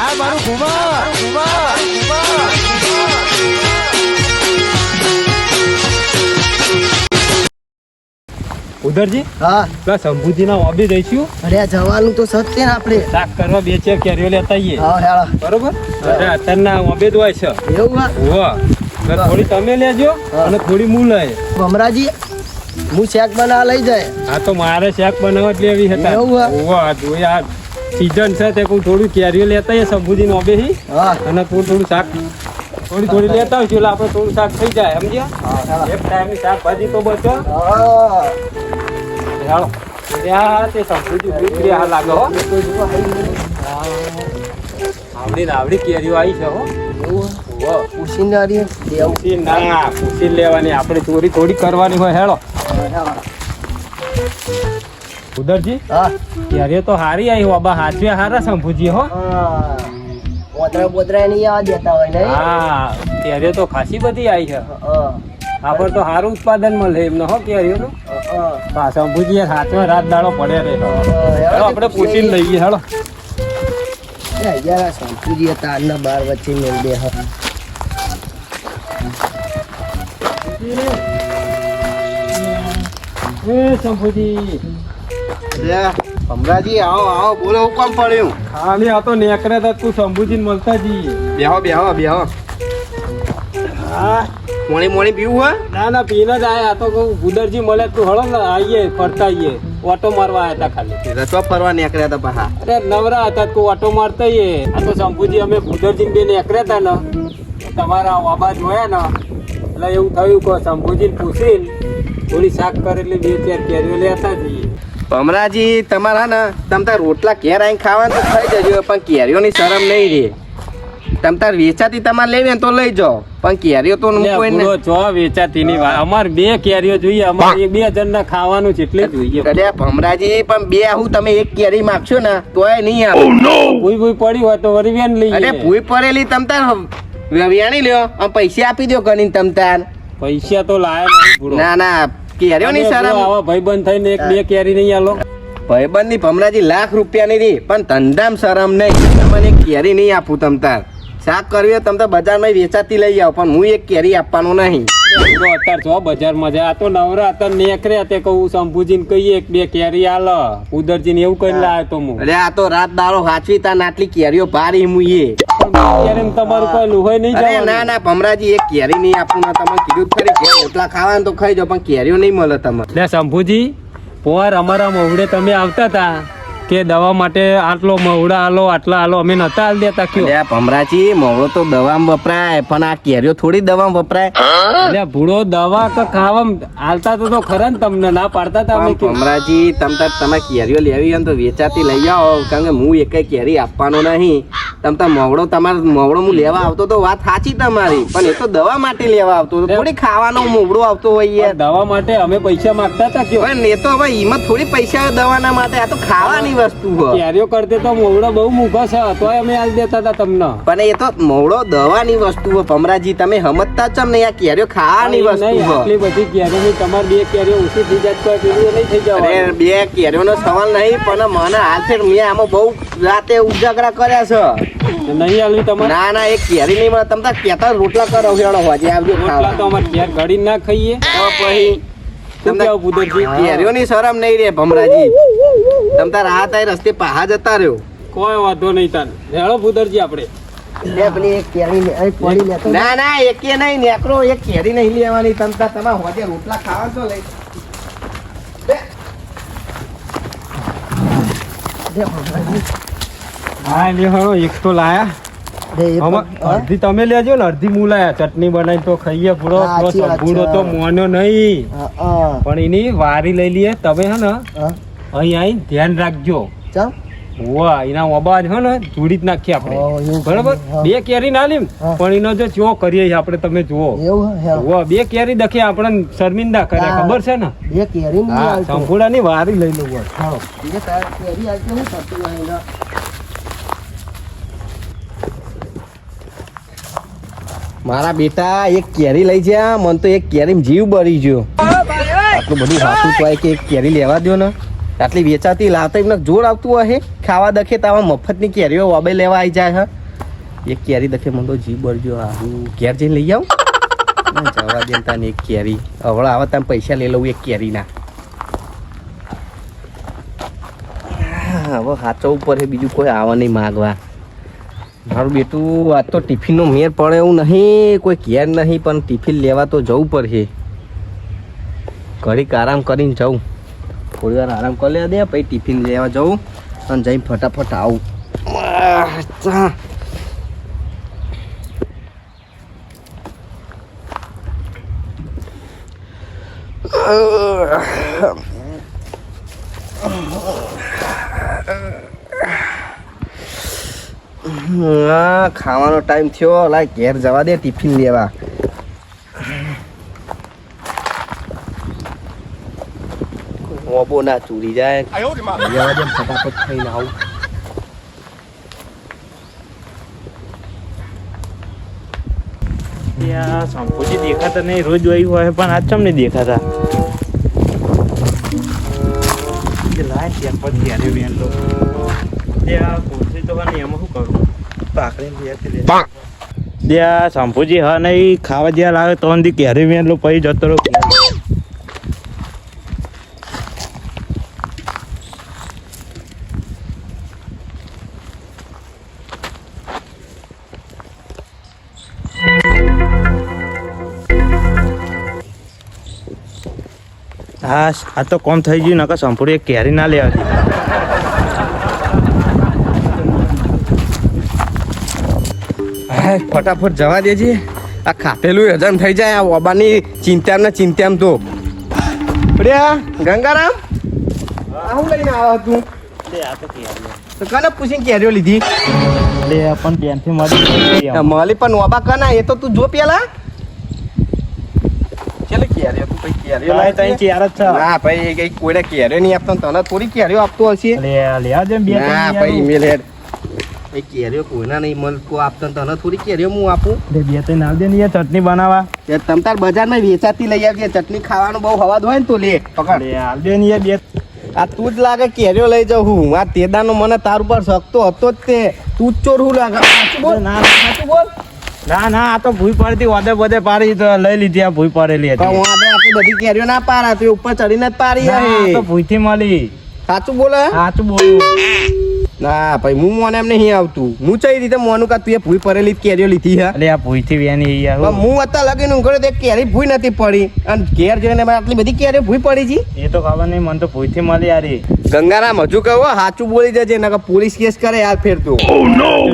આ મારું ઉધરજી હા પેલા શંભુજી ના ઓબી જઈશું. અરે આ જવાનું તો સત્ય ને આપણે શાક કરવા બે ચાર કેરીઓ લેતા આવીએ. હા હેળા બરોબર. અરે અત્યારના ઓબે જ હોય છે. એવું હા હોવા થોડી તમે લેજો અને થોડી હું લઈ. ભમરાજી હું શેક બનાવવા લઈ જાય. હા તો મારે શાક બનાવવા જ લેવી હતા. એવું હા? હોવા જોઈ આ સીઝન છે તે થોડું કેરીઓ લેતા આવીએ શંભુજી નો ઓબે થી હા અને થોડું શાક થોડી લેતા આવશું એટલે આપણે થોડું શાક થઈ જાય સમજ્યા. એક ટાઈમની શાકભાજી તો બચો. હા હાલો ત્યાં તે શંભુજી ઉતરી આ લાગે હો. આવડી કેરીઓ આવી છે હો. પૂછીને આવીએ દેવું. પૂછી ના પૂછી લેવાની આપણે ચોરી થોડી કરવાની હોય. હેળો ઉદરજી હા કેરીઓ તો હારી આવી બાબા હાચવે હારા શંભુજી હો. પોતરા પોતરા નહીં આવવા દેતા હોય ને. હા કેરીઓ તો ખાસી બધી આવી છે. હા આપણે તો સારું ઉત્પાદન મળે એમને હો કેરીઓનું. હા શંભુજી હાથમાં રાત દાડો પડે રે. હેળો આપણે પૂછીને લઈએ. હેળો યાર શંકુજી હતા આજના 12 વચ્ચે મેળ બે હા એ શંભુજી ભમરાજી આવો આવો બોલો હું કામ પડ્યું. ખાલી આ તો નેકરે તો તું શંભુજીને મળતા જઈએ. બેહો બેહો બેહો. હા મોણી મોણી પીવું હોય. ના ના પીને જ આયા. આ તો કહું ગુદરજી મળે તું હળો ને આવીએ ફરતા આવીએ. ઓટો મારવા આવ્યા હતા ખાલી. રસવા ફરવા નીકળ્યા હતા પાછા. અરે નવરા હતા તું ઓટો મારતા આવીએ. આ તો શંભુજી અમે ગુદરજી બે નેકર્યા હતા ને તમારા આવાજ જોયા ને એટલે એવું થયું કે શંભુજીને પૂછીને થોડી શાક કરેલી બે ચાર કેરીઓ લેતા જઈએ. ભમરાજી તમારા ને તમ તાર રોટલા ઘેર આવીને ખાવાનું તો ખાઈ જજો પણ કેરીઓની શરમ નહીં રે. તમ તાર વેચાતી તમારે લેવી ને તો લઈ જાઓ પણ કેરીઓ તો કોઈ પૂરો ચો વેચાતી ની વાત. અમારે બે કેરીઓ જોઈએ. અમારે બે જણ ના ખાવાનું છે એટલે જોઈએ. અરે ભમરાજી પણ બે હું તમે એક કેરી માગશો ને તોય નહીં આવે. ભૂઈ ભૂઈ પડી હોય તો વરી વેન લઈએ. અરે ભૂઈ પડેલી તમ તાર વેણી લ્યો અને પૈસા આપી દો ગણીને તમ તાર. પૈસા તો લાયા નહીં પૂરો. ના ના કેરીઓની શરમ. આવા ભાઈબંધ થઈને એક બે કેરી નહીં આલો. ભાઈબંધ ની ભમરાજી લાખ રૂપિયાની રી પણ ધંધામ શરમ નહીં. તમને એક કેરી નહીં આપું તમ તાર. શાક કરવી હોય તમ તો બજારમાં વેચાતી લઈ આવો પણ હું એક કેરી આપવાનો નહીં. અત્યારે જો બજારમાં જાય. આ તો નવરા અત્યારે નેકર્યા તે કહું શંભુજીને કહીએ એક બે કેરી આલ. ઉદરજીને એવું કઈ લાવ્યો તો હું. અરે આ તો રાત દાડો હાચવી તા નાટલી કેરીઓ ભારી મુઈએ. તમારું કોઈ લુહાઈ નહીં અરે જવાનું. ના ના ભમરાજી એક કેરી નહીં આપું ને તમે કીધું ખરી કે રોટલા ખાવાનું તો ખાઈ જાઓ પણ કેરીઓ નહીં મળે તમને. લે શંભુજી પોર અમારા મહુડે તમે આવતા હતા કે દવા માટે આટલો મહુડા આલો આટલા આલો અમે નતા આલ દેતા કયો. અરે ભમરાજી મોળો તો દવામાં વપરાય પણ આ કેરીઓ થોડી દવામાં વપરાય. એટલે ભૂડો દવા કે ખાવામાં આલતા તો ખરા ને તમને ના પાડતા હતા અમે કયો. ભમરાજી તમે કેરીઓ લેવી હોય ને તો વેચાતી લઈ આવો કારણ કે હું એક કેરી આપવાનો નહીં. મોવડો હું લેવા આવતો તો વાત સાચી તમારી પણ એ તો દવા માટે લેવા આવતો થોડી ખાવાનો મોવડો આવતો હોય યાર. દવા માટે અમે પૈસા માંગતા હતા કયો. પણ એ તો હવે એમાં થોડી પૈસા દવાના માટે આ તો ખાવાની વસ્તુ હોય. કેરીઓ કરતે તો મોવડો બહુ મૂકો છે તોય અમે આલ દેતા હતા તમને. પણ એ તો મોવડો દવાની વસ્તુ હોય ભમરાજી તમે સમજતા ચમ નહીં. આ કેરીઓ ખાવાની વસ્તુ નહીં, હોય. આટલી બધી કેરીઓ તમારે બે કેરીઓ ઓછી થઈ જાય તો પેલું નહીં થઈ જવાનું. અરે બે કેરીઓનો સવાલ નહીં પણ મને હાલ મેં આમાં બહુ રાતે ઉજાગરા કર્યા છે. નહીં આલવી તમારે. ના ના એક કેરી નહીં મળે. તમે કેતા રોટલા કરો હેડો હોજે આવજો રોટલા ખાવા. તો અમારે ઘેર ઘડી ના ખાઈએ. તો પછી શું કેવું પુદરજી? કેરીઓની શરમ નહીં રે ભમરાજી. તમ તાર આ તાર રસ્તે પહા જતા રહ્યો. કોઈ વાંધો નહીં તાન. હેળો પુદરજી આપણે. લે પેલી એક કેરી ને અહીં પડી લેતો ના ના એકે નહીં નેકરો એક કેરી નહીં લેવાની. તમ તાર તમારે હોજે રોટલા ખાવા તો લઈ. દે ભમરાજી. હા લે હળો એક તો લાયા. દે એક આમાં અડધી તમે લેજો ને અડધી હું લાયા. ચટણી બનાવી તો ખાઈએ પૂરો. હા, સાચી વાત છે. સંભૂળો તો મોનો નહીં હા પણ એની વારી લઈ લઈએ. તમે હે ને હા અહીં આવીને ધ્યાન રાખજો. ચમ વાહ એના અવાજ હે ને જોડી જ નાખીએ આપણે. એવું બરાબર હા. બે કેરી ના લી હા. પણ એનો જો ચો કરીએ છીએ આપણે તમે જુઓ. એવું હે વાહ બે કેરી દખી આપણે શર્મિંદા કરે હા. ખબર છે ને. બે કેરી નહીં હા આવતો. સંપૂર્ણની વારી લઈ લઉં બસ. હાલો. બીજે તાર કેરી આવતો ને થતું હોય ને. મારા બેટા એક કેરી લઈ જા. મને તો એક કેરી જીવ બળી ગયો. આટલું બધું હાથું તો કે એક કેરી લેવા દો ને. આટલી વેચાતી લાવતા એમને જોર આવતું હશે ખાવા દખે તો આવા મફતની કેરીઓ વાબે લેવા આવી જાય હા એક કેરી દખે મને તો જી બળજો આવું ઘેર જઈને લઈ આવું જવા દે તને એક કેરી હવળા આવા તમે પૈસા લઈ લઉં એક કેરીના હવે હાચવવું પડે બીજું કોઈ આવા નહીં માગવા મારું બેટું આજ તો ટિફિનનો મેર પડે એવું નહીં કોઈ ઘેર નહીં પણ ટિફિન લેવા તો જવું પડશે ઘડીક આરામ કરીને જવું થોડી વાર આરામ કરી લેવા દે પછી ટિફિન લેવા જવું અને જઈને ફટાફટ આવું ખાવાનો ટાઈમ થયો લાય ઘેર જવા દે ટિફિન લેવા ઓબો ના ચૂરી જાય જવા દે ફટાફટ ખાઈને આવું શંભુજી દેખાતા નહીં રોજ જોઈ હોય પણ આજ ચમ નહીં દેખાતા લાય ત્યાં પર ક્યારે વેન લો ત્યાં કોથળી તો નહીં એમાં શું કરું ત્યાં શંભુજી હા નહીં ખાવા જ્યાં લાવે તો નથી ક્યારે વેન લો પછી જતો રહો હા આ તો કોમ થઈ ગયું નકર સંપૂર્ણ એક કેરી ના લેવાતી ફટાફટ જવા દેજે આ ખાતેલું હજમ થઈ જાય આ ઓબાની ચિંતામાં તો ગંગારામ હું લઈને આવ્યો તું તો કને પૂછીને કેરીઓ લીધી પણ બેનથી મળી પણ ઓબા કના એ તો તું જો પેલા ચાલે કેરીઓ તું કઈ કેરીઓ લાય તઈ ચાર જ છે ના ભાઈ કઈ કોઈને કેરીઓ નહીં આપતો તને થોડી કેરીઓ આપતો હશે લેવા દે બે ના ભાઈ મેલ હેડ એ કેરીઓ કોઈના નહીં મળકો આપતો તને થોડી કેરીઓ હું આપું બે ત્રણ આવ દે ને ચટણી બનાવવા તમ તાર બજારમાં વેચાતી લઈ આવજે ચટણી ખાવાનું બહુ હવાદ હોય ને તો લે પકડ આવ દે ને બે આ તું જ લાગે કેરીઓ લઈ જાઉં હું આ તેદાનો મને તાર ઉપર શકતો હતો જ તે તું જ ચોર હું લાગે સાચું બોલ સાચું બોલ ના ના આ તો ભૂઈ પડતી વાદે બધે પાડી તો લઈ લીધી આ ભૂઈ પડેલી હતી પણ વાદે આટલી બધી કેરીઓ ના પારા તું ઉપર ચડીને જ પારી ના, આ તો ભૂઈથી મળી સાચું બોલે સાચું બોલું ના ભાઈ હું મોને એમ નહીં આવતું હું કઈ રીતે મોનું કા તું એ ભૂઈ પડેલી કેરીઓ લીધી હે એટલે આ ભૂઈથી વેની યાર પણ હું અત્યારે લગીને ઊંઘ્યો તે કેરી ભૂઈ નથી પડી અને ઘેર જઈને આટલી બધી કેરીઓ ભૂઈ પડી છે એ તો ખબર નહીં મને તો ભૂઈથી મળી યાર ગંગારામ હજુ કહો સાચું બોલી જજે નકર પોલીસ કેસ કરે યાર ફેર તું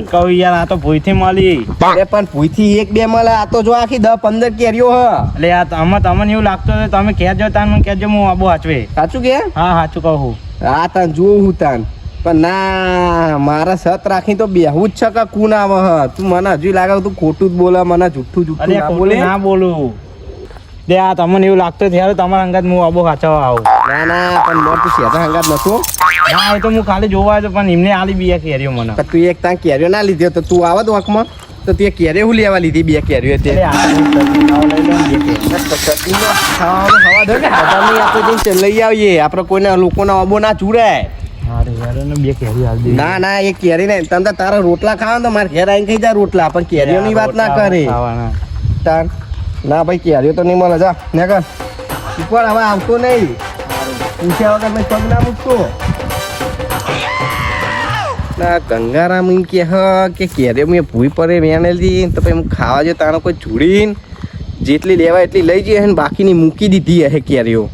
કહું યાર આ તો ભૂઈથી મળી અરે પણ ભૂઈથી એક બે મળે આ તો જો આખી 10-15 કેરીઓ હ એટલે આ તમને એવું લાગતું હોય તમે કહેજો તાન મને કહેજો હું આબુ હાચવે સાચું કે હા સાચું કહું આ તાન જોઉં હું તાન પણ ના મારા સત રાખી તો બેહું જ છે કે કુન આવે હ તું મને હજુ લાગે તું ખોટું જ બોલે મને જુઠ્ઠું અરે ના બોલે ના બોલું દે આ તમને એવું લાગતું ત્યારે તમારા અંગાત હું આબુ હાચવા આવું ના ના પણ મોર તું શેતા હંગાત નતો ના એ તો હું ખાલી જોવા આવ્યો પણ એમને આલી બે કેરીઓ મને પણ તું એક તાન કેરીઓ ના લીધી તો તું આવત વાંકમાં તો તે કેરીઓ હું લેવા લીધી બે કેરીઓ તે એટલે આ લઈ લો ને બે કેરી. ખાવાનું હવા દો ને આપણે જઈને લઈ આવીએ આપણે કોઈને લોકોના અબો ના ચૂડાય હારે યાર ને બે કેરી આલી દે ના ના એ કેરી ને તમે તારા રોટલા ખાવા તો મારે ઘેર આવીને ખાઈ જા રોટલા પણ કેરીઓની વાત ના કરે ખાવાના તાર ના ભાઈ કેરીઓ તો નહીં મળે જા ને કર ઉપર હવે આવતો નહીં પૂછ્યા વગર મેં પગ ના મૂકતો ના ગંગારામ એમ કે કે કેરીઓ મેં ભૂઈ પડે વેણેલી તો પછી ખાવા જો તારો કોઈ ચૂડીને જેટલી લેવાય એટલી લઈ જઈએ ને બાકીની મૂકી દીધી હે કેરીઓ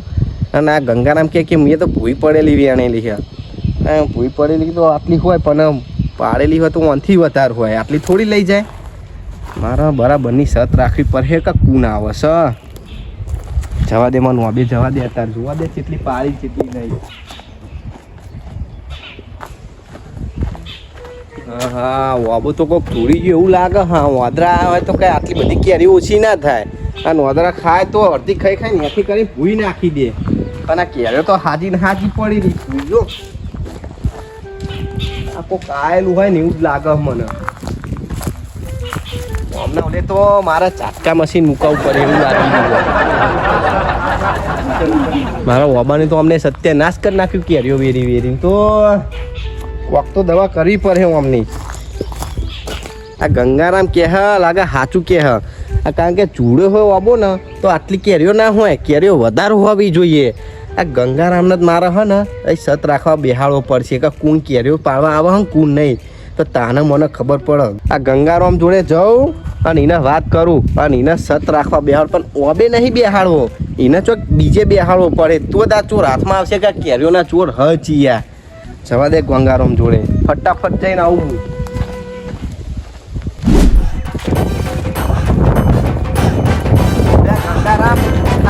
અને આ ગંગારામ કે મેં તો ભૂઈ પડેલી વેણેલી છે ભૂઈ પડેલી તો આટલી હોય પણ પાડેલી હોય તો ઓનથી વધારે હોય આટલી થોડી લઈ જાય મારા બરાબરની સત રાખવી પડે કે કુન આવે છે જવા દે મને વાબે જવા દે તાર જોવા દે કેટલી પાડી કેટલી નહીં હા વાબો તો કોઈક તોડી ગયું એવું લાગે હા વાદરા હોય તો કઈ આટલી બધી કેરી ઓછી ના થાય અને વાદરા ખાય તો અડધી ખાઈ ખાઈ નેથી કરી ભૂઈ નાખી દે પણ આ કેરીઓ તો હાજી ને હાજી પડી રહી જો આ કોઈ કાયેલું હોય ને એવું જ લાગે મને હમણાં ઓલે તો મારા ચાટકા મશીન મુકાવવું પડે એવું લાગી ગયું મારા ઓબાને તો અમને સત્યાનાશ કરી નાખ્યું કેરીઓ વેરી વેરી તો કોક તો દવા કરવી પડે અમને. આ ગંગારામ કે લાગે સાચું કે આ કારણ કે ચૂડો હોય ઓબો ને તો આટલી કેરીઓ ના હોય, કેરીઓ વધારે હોવી જોઈએ. આ ગંગારામને જ મારે હે ને એ સત રાખવા બેહાડવો પડશે કે કોણ કેરીઓ પાડવા આવે હે કોણ નહીં, તો તાને મને ખબર પડે. આ ગંગારામ જોડે જાઉં અને એને વાત કરું અને એને સત રાખવા બેહાડ, પણ ઓબે નહીં બેહાડવો, એને ચોક બીજે બેહાડવો પડે તો જ આ ચોર હાથમાં આવશે કે કેરીઓના ચોર હ ચિયા. જવા દે ગંગારામ જોડે, ફટાફટ જઈને આવું. ગંગારામ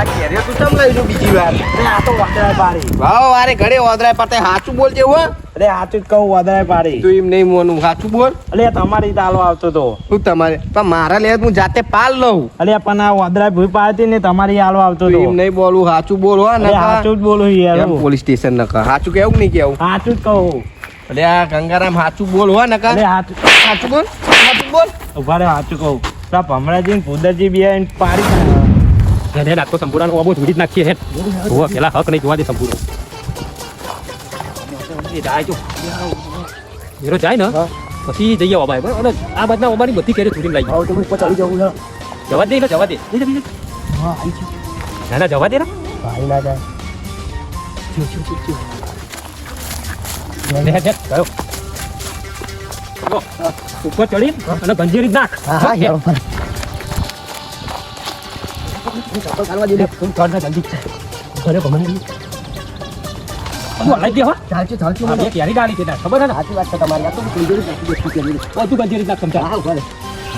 આ કેરીઓ તું ચમ લઈ તું બીજી વાર? આ તો વાદળાય પાડી. વાહ વારે ઘડે ઓદરાય પાતે સાચું બોલજે હો. અરે સાચું જ કહું, વાદળાય પાડી. તું એમ નહીં મોનું, સાચું બોલ. અલે તમારી તાલો આવતો તો. શું તમારે? પણ મારા લે હું જાતે પાલ લઉં. અલે પણ આ વાદળાય ભૂઈ પાડતી ને તમારી આલો આવતો તું તો. એમ નહીં બોલું, સાચું બોલ હો. અરે સાચું જ બોલું યાર. એમ પોલીસ સ્ટેશન નકા સાચું કેવું કે નહીં કેવું? સાચું જ કહું. એટલે આ ગંગારામ સાચું બોલ હો નકા. અરે સાચું સાચું બોલ, સાચું બોલ. ઉભા રે, સાચું કહું. તો ભમરાજી ભૂદરજી બે પાડી હેડ હેડ આખો સંપૂર્ણ ઓબો ધૂળી જ નાખીએ હેડ. ઓવા પેલા હક નહીં જોવા દે સંપૂર્ણ. એ જાય જો હીરો જાય ને પછી જઈએ ઓબાય બરાબર. અને આ બાજના ઓબાની બધી કેરી ધૂળીને લઈ આવો તમે ઉપર ચડી જવું છે. જવા દે એટલે જવા દે. હા આવી છે. ના ના જવા દે ને. ભાઈ ના જાય. હેડ હેડ ગયો. જો, ઉપર ચડી અને ગંજીરી જ નાખ. હા હા યાર ઉપર. ચપ્પલ કાઢવા દે લે. તું ચડ ને જલ્દી. ઘરે ભમણી. તું હલાઈ દે હો. ચાલશું ચાલશું આ મને. બે કેરી ડાળી છે તાર ખબર છે ને? સાચી વાત છે તમારી. આ તો હું કીધું જ નાખી દઈશ કેરી. ઓ તું ગંજીરી જ નાખ સમજા. હા ઉભા રહે.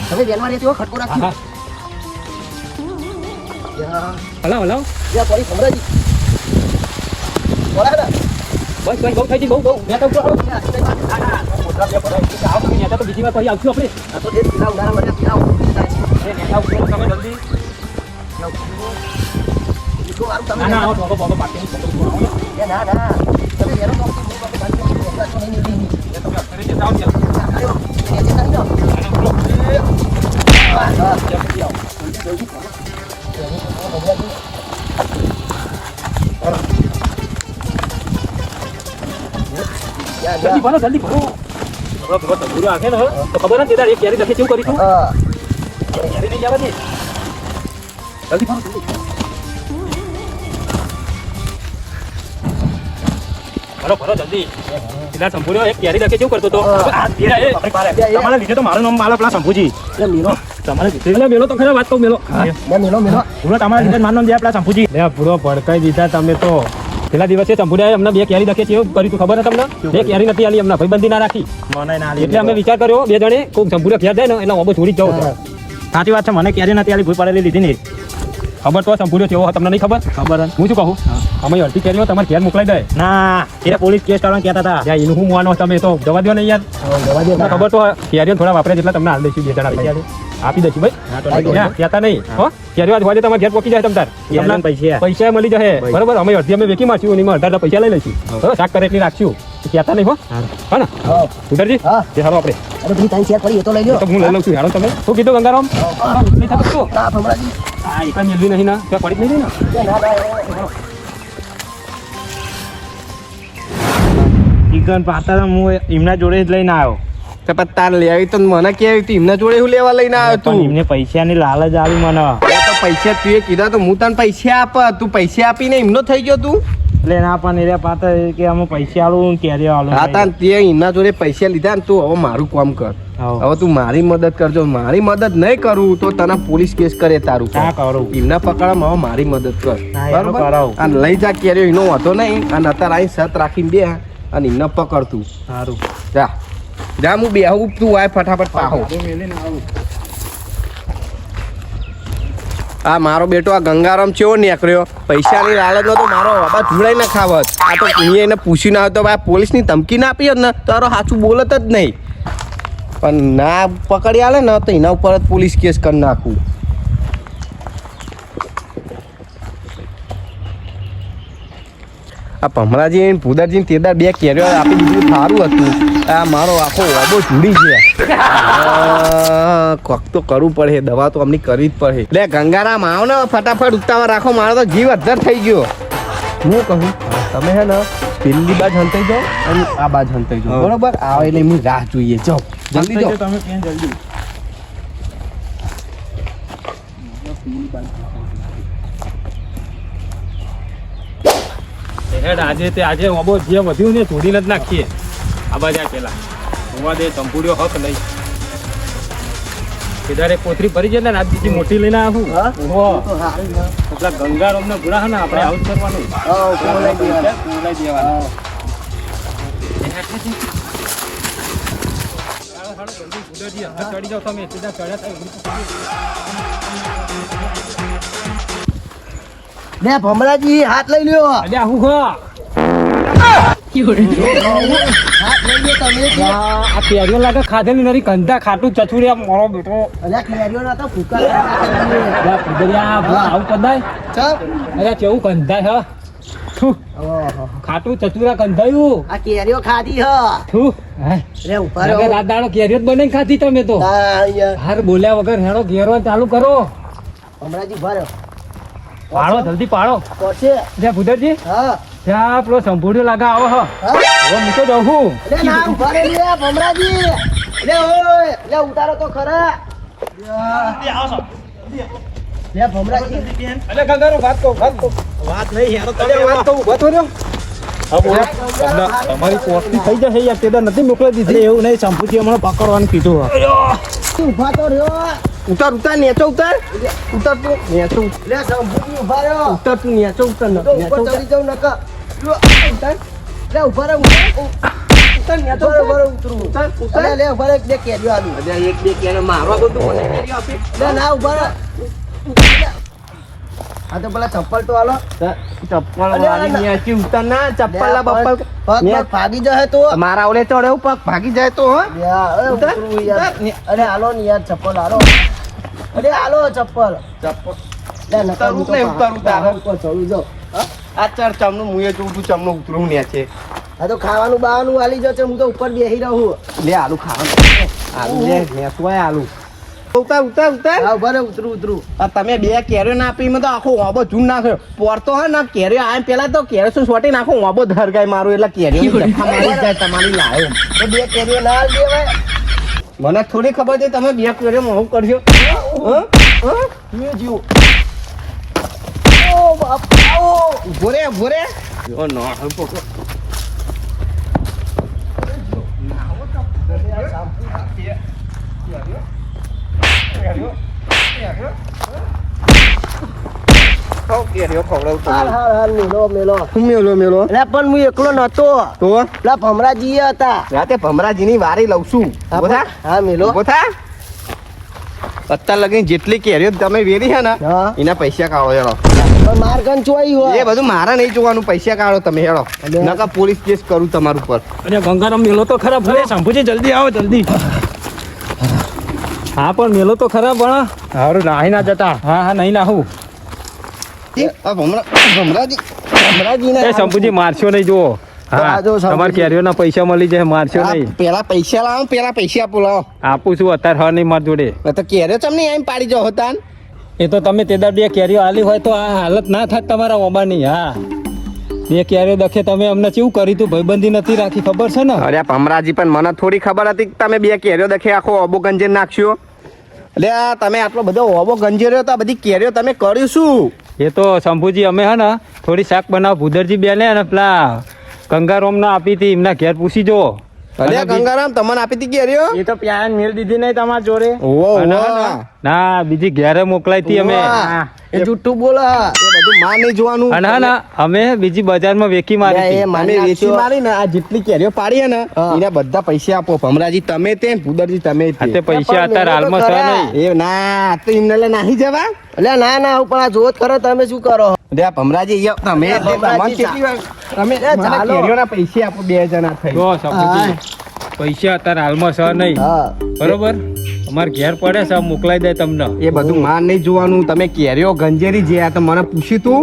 તમે વેલમાં રહેતી હો, ખટકો હા રાખજો. હા હલાવ હલાવ. યા પોલીસ ભમરાજી. બોલા ને. બસ બસ બહુ થઈ ગઈ બહુ મેં તો ઉપર આવો. આવો તમે નેતા તો બીજી વાર ફરી આવશું આપણે. આ તો દેશ પીલા ઉડાડા માટે પીલા નેતા ઉપર તમે જલ્દી. ના ના આવો તો બાબા પાટી આવો ના ના તમે વેલો તો નહીં નીકળી. એ તમે અત્યારે જતા આવો ત્યાં. જલ્દી ભરો જલ્દી ભરો. ભરો ભરો તંબુરો આખે ને તો ખબર નથી તારે એક કેરી લખે કેવું કરીશું. કેરી નહીં જવા દે. જલ્દી ભરો જલ્દી. ભરો ભરો જલ્દી. પેલા સંપૂર્ણ એક કેરી લખે કેવું કરતો તો. તમારા લીધે તો મારું નામ માલા પેલા શંભુજી. તમારે લીધે મેલો તો ખરા વાત કહું મેલો. પૂરો તમારા લીધે મારું નામ દે પેલા શંભુજી. પૂરો ભડકાઈ દીધા તમે તો. પેલા દિવસે ચંપુડાએ અમને બે કેરી લખે કેવું કર્યું તું ખબર તમને? બે કેરી નથી આલી અમને ભાઈબંધી ના રાખી. મને ના એટલે અમે વિચાર કર્યો બે જણે કોઈ ચંપુડા ઘેર જાય ને એટલે ઓબો છોડી જ જવો. સાચી વાત છે, મને કેરી નથી આલી ભૂઈ પાડેલી લીધી નહીં. ખબર તો સંપૂર્ણ કેવો તમને નહીં ખબર? ખબર હું શું કહું અમે અડધી કેરીઓ તમારે ઘેર મોકલાઈ દે. ના એ પોલીસ કેસ કરવાનું કહેતા હતા. ત્યાં એનું હું માનો તમે તો જવા દો ને યાર. તમને ખબર તો કેરીઓ થોડા વાપરે જેટલા તમને હાલ દઈશું બે જણા આપી દઈશું ભાઈ. કહેતા નહીં હો. કેરીઓ આજ હોય તમારે ઘેર પહોંચી જાય તમ તાર. તમને પૈસા પૈસા મળી જશે બરોબર. અમે અડધી અમે વેચી મારશું એમાં અડધા પૈસા લઈ લઈશું. બરાબર શાક કરે એટલી રાખશું. કહેતા નહીં હો હા ને ઉધરજી હા. એ હાલો આપણે અરે બધી તારી શેર પડી એ તો લઈ લો. તો હું લઈ લઉં છું હાલો તમે શું કીધું ગંગારામ? નહીં થતું શું? ના ભમરાજી. હા એક મેળવી નહીં ના ત્યાં પડી જ નહીં ને. ના ના ચિકન પાતા હું એમના જોડે જ લઈને આવ્યો. તો પણ તાર લેવી તો મને કેવી હતી, એમના જોડે હું લેવા લઈને આવ્યો પણ તું? એમને પૈસાની લાલચ આવી મને. તો પૈસા તું એ કીધા તો હું તને પૈસા આપ. તું પૈસા આપીને એમનો થઈ ગયો તું. એટલે ના પણ એરિયા પાતા કે અમે પૈસા આલું કેરી આલું. હા તાન તે એમના જોડે પૈસા લીધા ને તું હવે મારું કામ કર. હવે તું મારી મદદ કરજો. મારી મદદ નહીં કરું તો તને પોલીસ કેસ કરે તારું. ના કરું. એમના પકડવામાં હવે મારી મદદ કર ના, એનું બરોબર. કરાવું. અને લઈ જા કેરીઓ એનો વાંધો નહીં. અને અત્યારે અહીં સત રાખીને બે અને એમને પકડતું સારું. જા જા હું બેહું તું આય ફટાફટ પાહો. આ મારો બેટો આ ગંગારામ ચેવો નીકળ્યો. પૈસાની લાલચનો તો મારો બાબા જોડાઈ ના ખાવત. આ તો એને પૂછી ના તો ભાઈ પોલીસની ધમકી ના આપી હોત ને તો તારો સાચું બોલત જ નહીં. પણ ના પકડી આલે ને તો એના ઉપર જ પોલીસ કેસ કરી નાખું. આ ભમરાજી ભૂદરજી તેદાર બે કેરીઓ આપી દીધું સારું હતું. આ મારો આખો ઓબો જુડી ગયા. કોક તો કરવું પડે, દવા તો અમને કરવી જ પડે. લે ગંગારામ આવો ને ફટાફટ ઉતાવળ રાખો, મારો તો જીવ અધ્ધર થઈ ગયો. હું કહું તમે હે ને પેલી બાજ હંતાઈ જાઓ અને આ બાજ હંતાઈ જાઓ, બરોબર? આવે એટલે એમની રાહ જોઈએ. જાઓ જલ્દી જાઓ. તમે ક્યાં જલ્દી હેડ આજે ઓબો જે વધ્યું ને થોડીને જ નાખીએ. આ બાજુ પેલા હોવા દે ચંપુડીઓ હક નહીં. કેદારે કોથરી ભરી જાય ને આજ બીજી મોટી લઈને આવું. હા? ઓહો તો સારું છે. એટલા ગંગારામ ને ગુડા હે ને આપણે આવું જ કરવાનું. હા, બોલાઈ દેવાના. બોલાઈ દેવાના. જલ્દી અંદર ચડી જાઓ તમે. સીધા ચડ્યા થાય. લે ભમરાજી હાથ લઈ લ્યો. અલ્યા હું ખા હાથ લઈ લ્યો તમે. આ કેરીઓ લાગે ખાધેલી નરી કંધા ખાટું ચચુરી મોરો બેટો. અલ્યા કેરીઓ ના તો ફૂકા અલ્યા પુદરિયા આવું કદાય. ચમ. અરે કેવું કંધાય હ. થુ ઓહો. ખાટું ચચુરા કંધાયું. આ કેરીઓ ખાધી હ. થુ હાય. રે ઉપર લાગે રાત દાડો કેરીઓ જ બનાવીને ખાધી તમે તો. હાર બોલ્યા વગર હેડો ઘેરો ચાલુ કરો. ભમરાજી ભર્યો પાડો જલ્દી પાડો. કોશે. જ્યાં ભૂદરજી હા ત્યાં પેલો સંભૂડ્યો લાગે આવો હ. હા. હવે મૂકો જાઉં હું. લે ના ઉભા રે લે ભમરાજી. લે ઓય લે ઉતારો તો ખરા. લે ભમરાજી. અલે ગંગારો વાત કહું. વાત નહીં યાર, અલે વાત કહું. ઉભો થો રહ્યો. હા બોલો. તમારી કોસ્ટી થઈ જશે યાર. તેદા નથી મોકલી દીધી. એવું નહીં સંપૂજી હમણાં પકડવાનું કીધું. ઉભા તો રહ્યો. ઉતાર ઉતાર નેચો ઉતાર ઉતાર તું નેચો લે સંભૂજી ઉભા રહ્યો. ઉતાર તું નેચો ઉતાર તો ઉપર ચડી જાઉં નકા. ઉતાર. લે ઉભા રહે ઉતાર. ઉતાર નેચો બરોબર ઉતરું. ઉતાર ઉતાર. લે બે કેરીઓ આલું. અરે એક બે કેને મારવા બધું મને કેરી આપી. લે ના ઉભા રહે. આ તો પેલા ચપ્પલ તો આલો. ચપ્પલ વાળી નેચી ઉતાર ના ચપ્પલ લા બપ્પલ પગ ભાગી જાય તો. મારા ઓલે ચડે પગ ભાગી જાય તો હો. યાર ઉતાર, ઉતરું યાર. ઉતાર. અરે આલો ને યાર ચપ્પલ આલો. અરે આલો ચપ્પલ. ચપ્પલ લે નકા હું તો ઉતાર, ઉતાર. ઉપર ચડું જાઉં. આ ચાર ચમનું મુએ જોઉં તું ચમનું ઉતરું નેચે. આ તો ખાવાનું બાવાનું આલી જશે હું તો ઉપર બેહી રહું. લે આલુ ખાવાનું આલુ લે નેસવાય આલુ. ઉતાર ઉતાર ઉતાર. હા ઉભા રહે ઉતરું. આ તમે બે કેરીઓ ના આપી મેં તો આખો ઓબો જૂન નાખ્યો. પોરતો હે ને કેરીઓ આય પેલા તો કેરીઓ શું સોટી નાખો ઓબો ધરગાય મારું એટલે કેરીઓ જફા મારી જાય તમારી લાયો. તો બે કેરીઓ ના આલ દેવાય. મને થોડી ખબર છે તમે બે કેરીઓ મોહ કરશો. મેં જીવ. ઓ બાપ ઓ. ભોરે ભોરે ઓ નો પકડો. કેરીઓ ખવડાવતો હાલ મેલો. હું મેલો એટલે પણ હું એકલો નતો. તો પેલા ભમરાજી હતા. રાતે ભમરાજીની વારી લઉં છું. ઉભો થા. હા મેલો. ઉભો થા. અત્યાર લગી જેટલી કેરીઓ તમે વેરી છે ને હા. એના પૈસા કાઢો હેડો. પણ માર કન ચોઈ એ હોય. બધું મારા નહીં જોવાનું, પૈસા કાઢો તમે હેડો. અલે. નકા પોલીસ કેસ કરું તમારું પર. અરે ગંગારામ મેલો તો ખરાબ ભલે સંભુજી જલ્દી આવો જલ્દી. હા પણ મેલો તો ખરાબ ભણા. હારું નાહી ના જતા. હા નહીં નાહું. આ ભમરાજી એ સંભુજી મારશો નહીં જુઓ. હા આ જો સંભુજી. તમારે કેરીઓના પૈસા મળી જાય મારશો નહીં. પેલા પૈસા લાવો, પેલા પૈસા આપો લાવો. આપું છું અત્યારે હા નહીં માર જોડે. તો કેરીઓ તમને એમ પાડી જાઓ હતા. એ તો તમે તેદાર બે કેરીઓ આલી હોય તો આ હાલત ના થાત તમારા ઓબાની. હા બે કેરીઓ દખે તમે અમને કેવું કર્યું તું? ભાઈબંધી નથી રાખી ખબર છે ને? અરે ભમરાજી પણ મને થોડી ખબર હતી કે તમે બે કેરીઓ દખે આખો ઓબો ગંજેર નાખશો. એટલે આ તમે આટલો બધો ઓબો ગંજેર્યો તો આ બધી કેરીઓ તમે કર્યું શું? એ તો શંભુજી અમે હે ને થોડી શાક બનાવ ભૂદરજી બેને અને પેલા ગંગારામ ના આપી હતી એમના ઘેર પૂછી જુઓ. અરે ગંગારામ તમને આપી હતી કેરીઓ? એ તો પ્યાન મેળ દીધી નહીં તમારા જોડે. ઓહો, અને ઓહો. ના બીજી ઘેરે મોકલાઈ હતી અમે. વાહ. એ જુઠ્ઠું બોલે. એ બધું માં નહીં જોવાનું. અને હા ના અમે બીજી બજારમાં વેકી મારી એ હતી. મારી તમે વેચી નાખ્યો. મારી ને આ જેટલી કેરીઓ પાડી હે ને હા. એના બધા પૈસા આપો. ભમરાજી તમે તે ને ભૂદરજી તમે તે. આ તે પૈસા પણ અત્યારે મેલો તો હાલમાં છે ખરા. નહીં. એ ના તો એમને લે નાહી જવા. એટલે ના હું પણ આ જોત કરો તમે શું કરો. અરે આ ભમરાજી યો, તમે આ ભમરાજી તમને કેટલી વાર તમે એ મને ચાલો. કેરીઓના પૈસા આપો બે જણા થઈ. જો શંભુજી પૈસા અત્યારે હાલમાં છે નહીં. હા બરોબર અમારે ઘેર પડે છે મોકલાઈ દે તમને. એ બધું માર નહીં જોવાનું. તમે કેરીઓ ગંજેરી જે આ તો મને પૂછ્યું તું.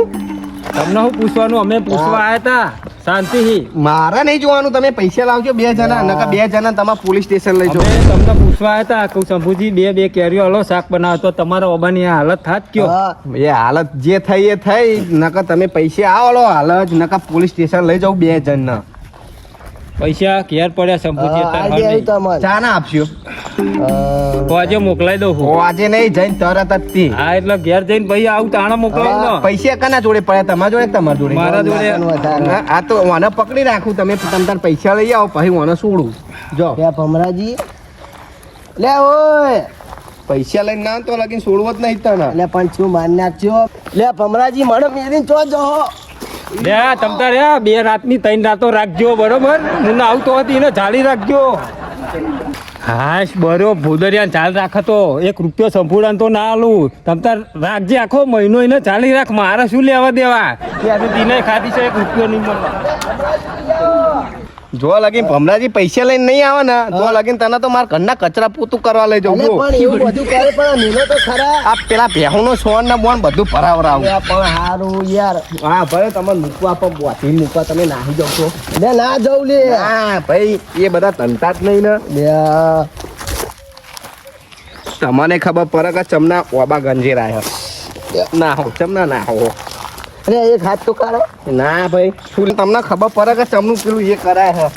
તમને શું પૂછવાનું? અમે પૂછવા આવ્યા હતા. શાંતિ મારે નહીં જોવાનું, તમે પૈસા લાવજો 2 જણા, નકર 2 જણા તમારે પોલીસ સ્ટેશન લઈ જાઓ. અમે તમને પૂછવા આવ્યા હતા કે શંભુજી બે કેરીઓ હલો શાક બનાવો તો તમારા ઓબાની આ હાલત થાત કયો. હા. એ હાલત જે થઈ એ થઈ, નકર તમે પૈસા આવો હાલ જ, નકર પોલીસ સ્ટેશન લઈ જાઓ 2 જણને. પૈસા ઘેર પડ્યા શંભુજી હા, અત્યારે આઈ હાલ દે નહીં. તમને. ચા ના આપશો? તો આજે મોકલાઈ દઉં હું. આજે નહીં, જઈને તરત જ થી. હા એટલે ઘેર જઈને ભાઈ આવું તાણા મોકલાવી દો. પૈસા કના જોડે પડ્યા? તમારા જોડે કે તમારા જોડે? મારા જોડે. ના, આ તો મને પકડી રાખું, તમે તમારા પૈસા લઈ આવો પછી મને છોડું. જો લે ભમરાજી લે ઓય પૈસા લઈને ના તો લગીને છોડવો જ નહીં તને. લે પણ શું માન નાખજો લે ભમરાજી મને મેરીને ચો જો લે તમતાર યા 2 રાતની 3 રાતો રાખજો બરોબર. હું ના આવતો હતી એને જાળી રાખજો. હાશ બરો ભૂદરિયા ચાલ રાખતો 1 રૂપિયો સંપૂર્ણ તો ના આલું. તમતાર રાખજે આખો મહિનો એને ચાલી રાખ, મારે શું લેવા દેવા. ત્યારે દિને ખાધી છે 1 રૂપિયો નહીં મળવા. જો લગીન ભમરાજી પૈસા લઈને નહીં આવે ને તો લગીન તને તો મારા ઘરના કચરા પોતું કરવા લઈ જાઉં. અલે પણ એવું બધું કરે પણ નીલો તો ખરા આ પેલા ભેહુંનો સોન ને બોન બધું ભરાવરાવું. લે પણ હારું યાર હા ભાઈ, તમે મૂકવા પણ બોથી મૂકવા તમે નાહી જાવ છો. લે ના જવું લે હા ભાઈ, એ બધા તંતા જ નહીં ને. લે તમને ખબર પડે કે ચમના ઓબા ગંજેરા હે. ના હો ચમના ના હો. અરે એક હાથ તો કાઢો ના ભાઈ, શું તમને ખબર પડે કે ચમનું પેલું એ કરાય હે.